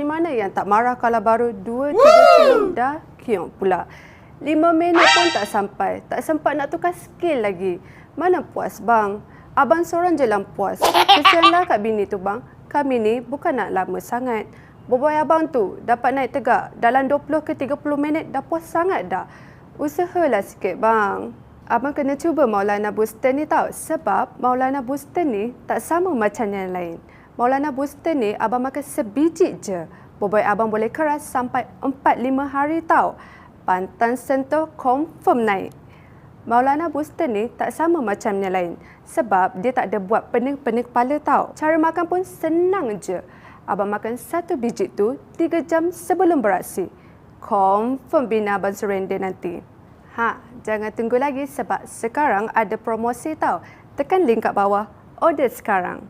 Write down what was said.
mana yang tak marah kalau baru 2-3 kilo dah kiong pula. 5 minit pun tak sampai. Tak sempat nak tukar skill lagi. Mana puas bang? Abang seorang je lah puas. Kesianlah kat bini tu bang. Kami ni bukan nak lama sangat. Boboy abang tu dapat naik tegak dalam 20 ke 30 minit dah puas sangat dah. Usahalah sikit bang. Abang kena cuba Maulana Booster ni tau. Sebab Maulana Booster ni tak sama macam yang lain. Maulana Booster ni abang makan sebiji je. Boboy abang boleh keras sampai 4-5 hari tau. Pantang sentuh confirm naik. Maulana Booster ni tak sama macam yang lain. Sebab dia tak ada buat pening-pening kepala tau. Cara makan pun senang je. Abang makan 1 biji tu 3 jam sebelum beraksi. Confirm bina abang surrender nanti. Jangan tunggu lagi sebab sekarang ada promosi tau. Tekan link kat bawah. Order sekarang.